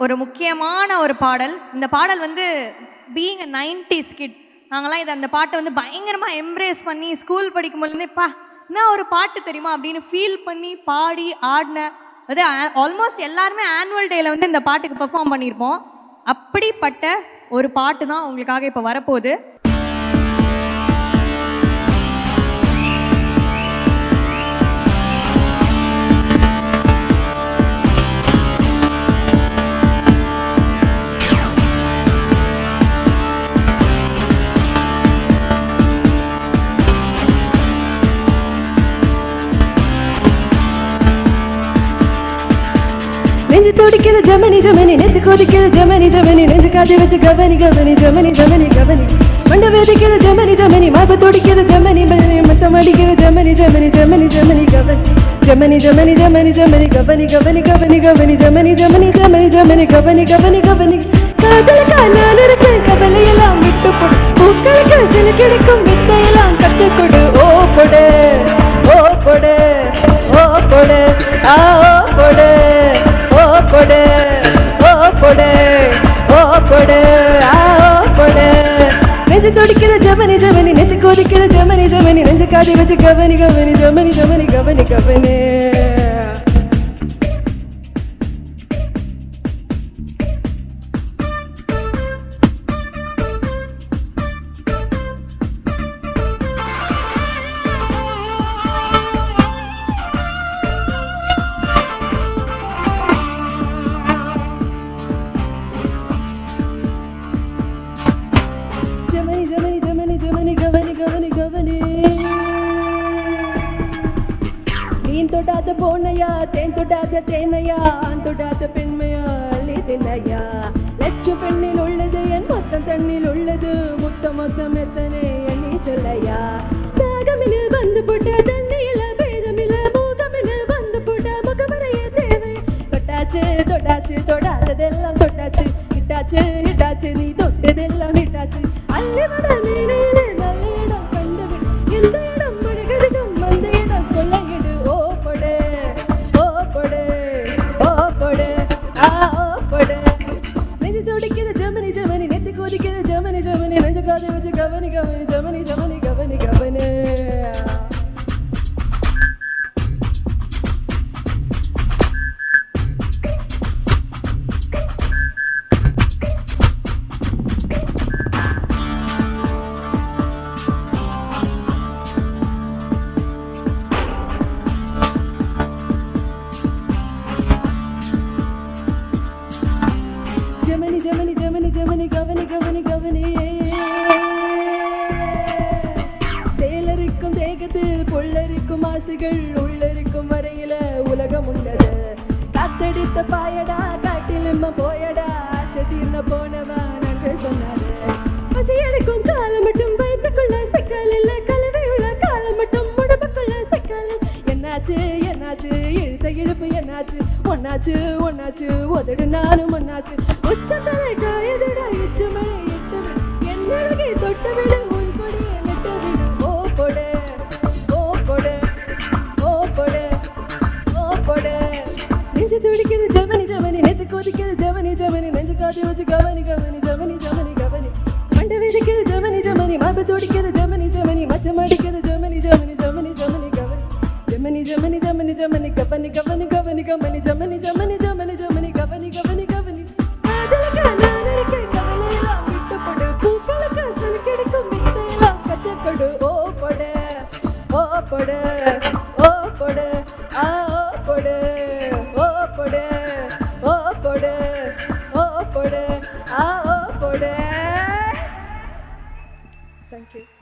ஒரு முக்கியமான ஒரு பாடல். இந்த பாடல் வந்து பீயிங் அ 90s கிட், நாங்களாம் அந்த பாட்டை வந்து பயங்கரமாக எம்ப்ரேஸ் பண்ணி ஸ்கூல் படிக்கும்போதுலேருந்தே என்ன ஒரு பாட்டு தெரியுமா அப்படின்னு ஃபீல் பண்ணி பாடி ஆடின, அது ஆல்மோஸ்ட் எல்லாருமே ஆனுவல் டேல வந்து இந்த பாட்டுக்கு பெர்ஃபார்ம் பண்ணியிருப்போம். அப்படிப்பட்ட ஒரு பாட்டு தான் உங்களுக்காக இப்போ வரப்போகுது. நெஞ்சு துடிக்கிற ஜமனி ஜமனி, நெஞ்சு கொதிக்கிற ஜமனி ஜமனி, நெஞ்சு காதி வச்சு கவனி கவனி ஜமனி ஜமனி கவனி, மண்ட வேதிக்கிற ஜமனி ஜமனி, மாப துடிக்கிற ஜமனி மணி, மட்டம் அடிக்கிற ஜமனி ஜமனி ஜமனி ஜமனி கவனி, ஜமனி ஜமனி ஜமனி ஜமனி கவனி கவனி கவனி கவனி ஜமனி ஜமனி ஜமனி ஜமனி கவனி கவனி கவனி. காதலுக்கா நான் இருக்கேன், கவலையெல்லாம் விட்டு போடு, பூக்களுக்கு சில கிடைக்கும் வித்தையெல்லாம் கற்றுக்கொடு. ஓ பொடு ஓ பொடு ஓ பொடு ஆ ஓ பொடு பொடு ஓ பொடு ஓ பொடு ஆ ஓ பொடு. நெஞ்சு துடிக்கிற ஜமனி ஜமனி, நெஞ்சு கொதிக்கிற ஜமனி ஜமனி, நெஞ்சு காதி வச்சு கவனி கவனி ஜமனி ஜமனி கவனி கவனி. தொடாத போனையா, தேன் தொடாத தேனையா, ஆண் தொடாத பெண்மையா, அள்ளி தின்னையா. லட்சம் பெண்ணில் உள்ளது என் மொத்தம் தண்ணில் உள்ளது, முத்தம் மொத்தம் எத்தனை எண்ணி சொல்லையா. தாகமில் வந்து போட்ட தண்ணியில பேதமில்ல, மூகமில் வந்து போட்ட முகமறைய தேவை. தொட்டாச்சு தொட்டாச்சு தொடாததெல்லாம் தொட்டாச்சு, இட்டாச்சு இட்டாச்சு நீ தொட்டதெல்லாம் இட்டாச்சு. அள்ளி வட மீனையிலே நல்ல இடம் கண்டுவிடு, எந்த இடம் மழகருகும் அந்த இடம் கொள்ளையிடு. கவனி கவனி ஜமனி ஜமனி கவனி கவனி. ஜமனி ஜமனி ஜமனி ஜமனி கவனி கவனி கவனி. சேலரிக்கும் தேகத்தில் பொள்ளரிக்கும் ஆசைகள் உள்ளரிக்கும் வரையில உலகம் உள்ளது. காத்தடித்த பாயடா காட்டில் போயடா, ஆசை தீர்ந்த போனவா நன்றி சொன்னாரு. பசி எடுக்கும் காலம் மட்டும் வயிற்றுக்குள்ள சிக்கல் இல்ல, கலவை உள்ள காலம் மட்டும் உடம்புக்குள்ள சிக்கல். என்னாச்சு என்னாச்சு இழுத்த இழுப்பு என்னாச்சு, ஒன்னாச்சு ஒன்னாச்சு உதடு நானும் ஒன்னாச்சு. உச்சத்தலை காயதடா இச்சு மழை இட்டு விடு, என்னழகை தொட்டு விடு, உன் கொடியை நட்டு விடு. ஓ பொடு ஓ பொடு ஓ பொடு ஓ பொடு. நெஞ்சு துடிக்கிற ஜமனி ஜமனி, நெஞ்சு கொதிக்கிற ஜமனி ஜமனி, நெஞ்சு காதி வச்சு கவனி கவனி ஜமனி ஜமனி கவனி, மண்ட வேதிக்கிற ஜமனி ஜமனி, மாப துடிக்கிற ஜமனி ஜமனி, மச்சம் அடிக்கிற ஜமனி ஜமனி ஜமனி ஜமனி கவனி, ஜமனி ஜமனி ஜமனி ஜமனி கவனி கவனி கவனி கவனி ஜமனி ஜமனி ஜமனி ஜமனி கவனி கவனி கவனி. காதலுக்கா நான் இருக்கேன், கவலையெல்லாம் விட்டு போடு, பூக்களுக்கு சில கிடைக்கும் வித்தையெல்லாம் கற்றுக்கொடு. ஓ பொடு ஓ பொடு ஓ பொடு ஆ ஓ பொடு ஓ பொடு ஓ பொடு ஓ பொடு ஆ ஓ பொடு. Thank you.